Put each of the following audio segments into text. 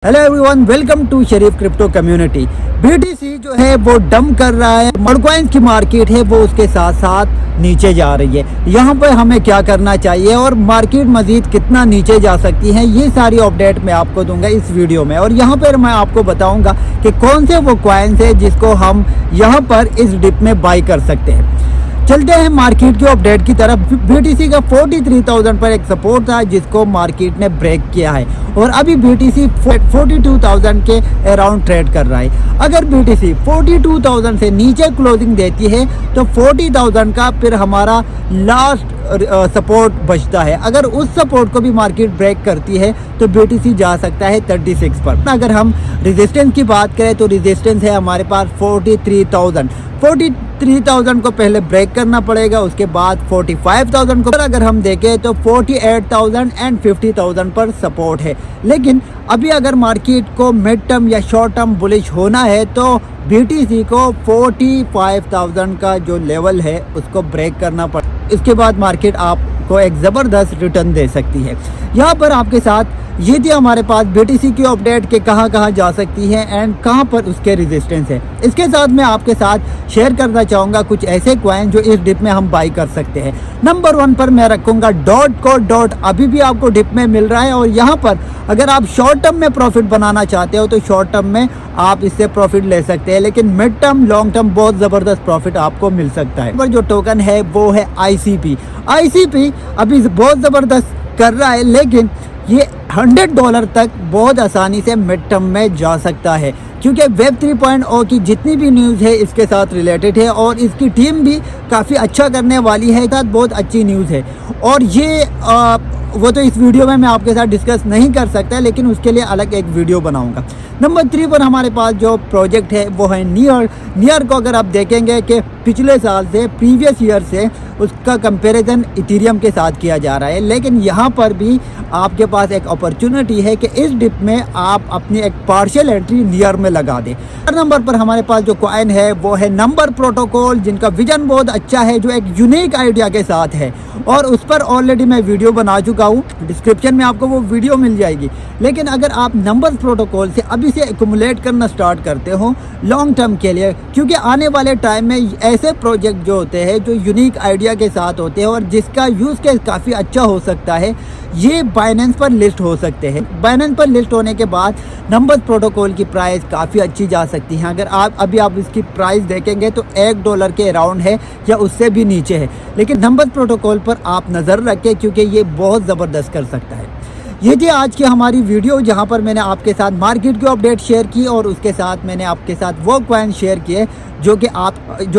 Hello everyone, welcome to Sharif crypto community. BTC जो है वो डंप कर रहा है, मॉडकॉइंस की मार्केट है वो उसके साथ साथ नीचे जा रही है। यहाँ पर हमें क्या करना चाहिए और मार्केट मजीद कितना नीचे जा सकती है, ये सारी अपडेट मैं आपको दूंगा इस वीडियो में। और यहाँ पर मैं आपको बताऊंगा कि कौन से वो कॉइन्स है जिसको हम यहाँ पर इस डिप में बाई कर सकते हैं। चलते हैं मार्केट की अपडेट की तरफ। बीटीसी का 43,000 पर एक सपोर्ट था जिसको मार्केट ने ब्रेक किया है और अभी बीटीसी 42,000 के अराउंड ट्रेड कर रहा है। अगर बीटीसी 42,000 से नीचे क्लोजिंग देती है तो 40,000 का फिर हमारा लास्ट सपोर्ट बचता है। अगर उस सपोर्ट को भी मार्केट ब्रेक करती है तो बीटीसी जा सकता है 36 पर। अगर हम रेजिस्टेंस की बात करें तो रेजिस्टेंस है हमारे पास 43,000 को पहले ब्रेक करना पड़ेगा, उसके बाद 45,000 को। अगर हम देखें तो 48,000 एंड 50,000 पर सपोर्ट है। लेकिन अभी अगर मार्केट को मिड टर्म या शॉर्ट टर्म बुलिश होना है तो बीटीसी को 45,000 का जो लेवल है उसको ब्रेक करना पड़ेगा। इसके बाद मार्केट आपको एक ज़बरदस्त रिटर्न दे सकती है। यहाँ पर आपके साथ ये थी हमारे पास बीटीसी की अपडेट के कहाँ कहाँ जा सकती है एंड कहाँ पर उसके रेजिस्टेंस है। इसके साथ मैं आपके साथ शेयर करना चाहूँगा कुछ ऐसे कॉइन जो इस डिप में हम बाई कर सकते हैं। नंबर 1 पर मैं रखूँगा डॉट। अभी भी आपको डिप में मिल रहा है और यहाँ पर अगर आप शॉर्ट टर्म में प्रॉफिट बनाना चाहते हो तो शॉर्ट टर्म में आप इससे प्रॉफिट ले सकते हैं, लेकिन मिड टर्म लॉन्ग टर्म बहुत ज़बरदस्त प्रॉफिट आपको मिल सकता है। पर जो टोकन है वो है आईसीपी अभी बहुत ज़बरदस्त कर रहा है, लेकिन ये $100 तक बहुत आसानी से मिड टर्म में जा सकता है क्योंकि वेब 3.0 की जितनी भी न्यूज़ है इसके साथ रिलेटेड है और इसकी टीम भी काफ़ी अच्छा करने वाली है। साथ बहुत अच्छी न्यूज़ है और ये वो तो इस वीडियो में मैं आपके साथ डिस्कस नहीं कर सकता, लेकिन उसके लिए अलग एक वीडियो बनाऊंगा। नंबर 3 पर हमारे पास जो प्रोजेक्ट है वो है नियर को अगर आप देखेंगे कि पिछले साल से प्रीवियस ईयर से उसका कंपैरिजन इथेरियम के साथ किया जा रहा है, लेकिन यहाँ पर भी आपके पास एक अपॉर्चुनिटी है कि इस डिप में आप अपनी एक पार्शियल एंट्री नियर में लगा दें। नंबर पर हमारे पास जो कॉइन है वो है नंबर प्रोटोकॉल, जिनका विजन बहुत अच्छा है, जो एक यूनिक आइडिया के साथ है और उस पर ऑलरेडी मैं वीडियो बना चुका हूँ। डिस्क्रिप्शन में आपको वो वीडियो मिल जाएगी। लेकिन अगर आप नंबर प्रोटोकॉल से अभी से एक्युमुलेट करना स्टार्ट करते हो लॉन्ग टर्म के लिए, क्योंकि आने वाले टाइम में ऐसे प्रोजेक्ट जो होते हैं जो यूनिक आइडिया के साथ होते हैं और जिसका यूज़ केस काफ़ी अच्छा हो सकता है, ये बाइनेंस पर लिस्ट हो सकते हैं। बाइनेंस पर लिस्ट होने के बाद नंबर प्रोटोकॉल की प्राइस काफ़ी अच्छी जा सकती है। अगर आप इसकी प्राइस देखेंगे तो $1 के अराउंड है या उससे भी नीचे है, लेकिन नंबर प्रोटोकॉल पर आप नज़र रखें क्योंकि ये बहुत ज़बरदस्त कर सकता है। ये थी आज की हमारी वीडियो जहाँ पर मैंने आपके साथ मार्केट की अपडेट शेयर की और उसके साथ मैंने आपके साथ वो कॉइन शेयर किए जो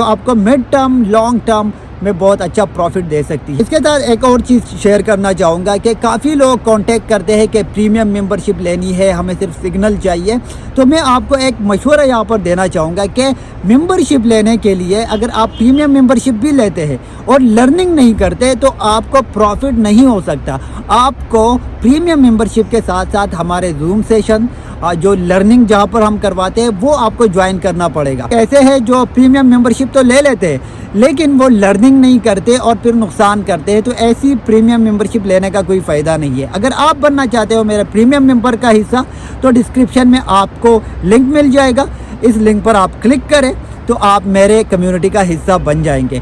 आपको मिड टर्म लॉन्ग टर्म में बहुत अच्छा प्रॉफिट दे सकती है। इसके साथ एक और चीज़ शेयर करना चाहूँगा कि काफ़ी लोग कांटेक्ट करते हैं कि प्रीमियम मेंबरशिप लेनी है, हमें सिर्फ सिग्नल चाहिए। तो मैं आपको एक मशवरा यहाँ पर देना चाहूँगा कि मेंबरशिप लेने के लिए अगर आप प्रीमियम मेंबरशिप भी लेते हैं और लर्निंग नहीं करते तो आपको प्रॉफिट नहीं हो सकता। आपको प्रीमियम मेंबरशिप के साथ साथ हमारे जूम सेशन जो लर्निंग जहाँ पर हम करवाते हैं वो आपको ज्वाइन करना पड़ेगा। ऐसे है जो प्रीमियम मेंबरशिप तो ले लेते हैं लेकिन वो लर्निंग नहीं करते और फिर नुकसान करते हैं, तो ऐसी प्रीमियम मेंबरशिप लेने का कोई फ़ायदा नहीं है। अगर आप बनना चाहते हो मेरे प्रीमियम मेंबर का हिस्सा तो डिस्क्रिप्शन में आपको लिंक मिल जाएगा, इस लिंक पर आप क्लिक करें तो आप मेरे कम्युनिटी का हिस्सा बन जाएंगे।